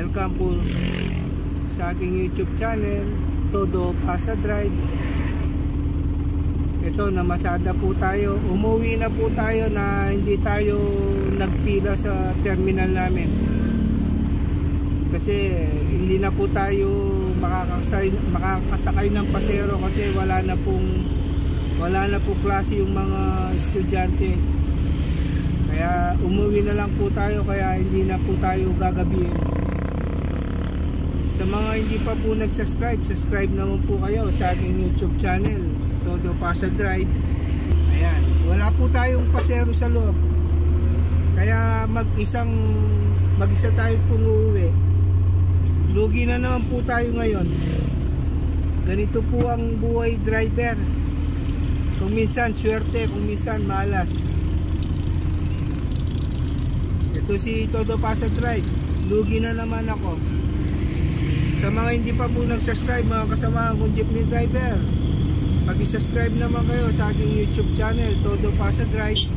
welcome po sa aking YouTube channel, Todo Pasa Drive. Ito, namasada po tayo. Umuwi na po tayo na hindi tayo nagpila sa terminal namin. Kasi hindi na po tayo makakasakay ng pasero kasi wala na po klase yung mga estudyante. Kaya umuwi na lang po tayo, kaya hindi na po tayo gagabihin. Sa mga hindi pa po nag-subscribe, subscribe naman po kayo sa aking YouTube channel, Todo Pasa Drive. Ayan, wala po tayong pasero sa loob. Kaya mag-isa tayo pong uuwi. Lugi na naman po tayo ngayon. Ganito po ang buhay driver. Kung minsan swerte, kung minsan malas. Ito si Todo Pasa Drive. Lugi na naman ako. Sa mga hindi pa po nag-subscribe, mga kasama kong jeepney driver, mag-subscribe naman kayo sa aking YouTube channel, Todo Pasa Drive.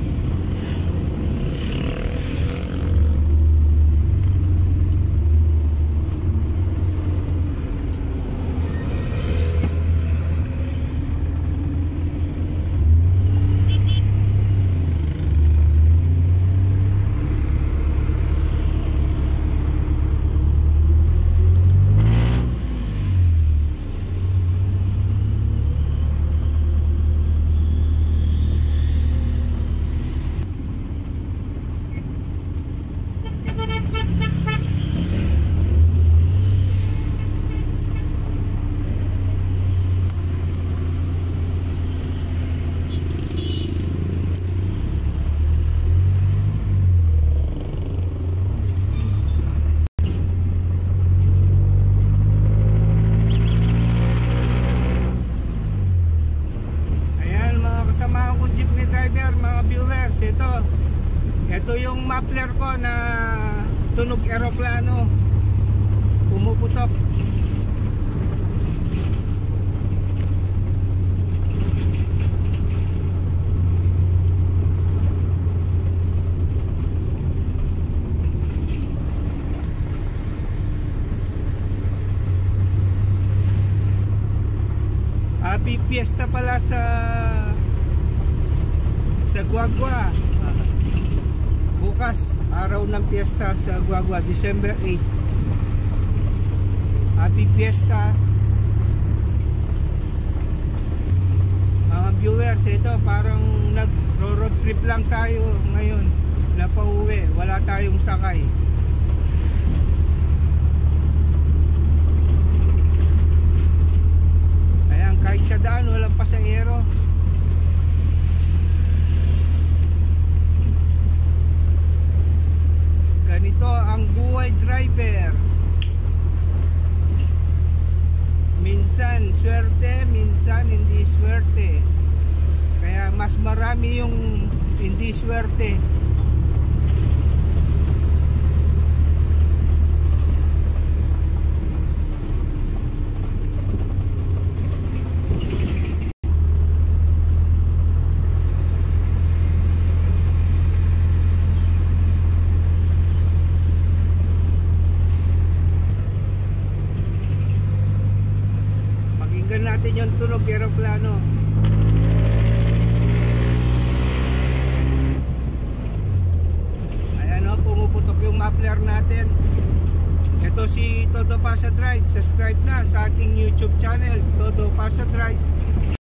Ito yung muffler ko na tunog eroplano, pumuputok. Happy Fiesta pala sa Guagua. Bukas, araw ng piyesta sa Guagua, December 8. Happy Fiesta. Mga viewers, ito parang nag-road trip lang tayo ngayon na pauwi. Wala tayong sakay. Ayan, kahit sa daan, walang pasahero. Ganito ang buhay driver. Minsan swerte, minsan hindi swerte. Kaya mas marami yung hindi swerte. Natin yung tunog eroplano. Ayan o, pumuputok yung muffler natin. Ito si Todo Pasa Drive. Subscribe na sa aking YouTube channel, Todo Pasa Drive.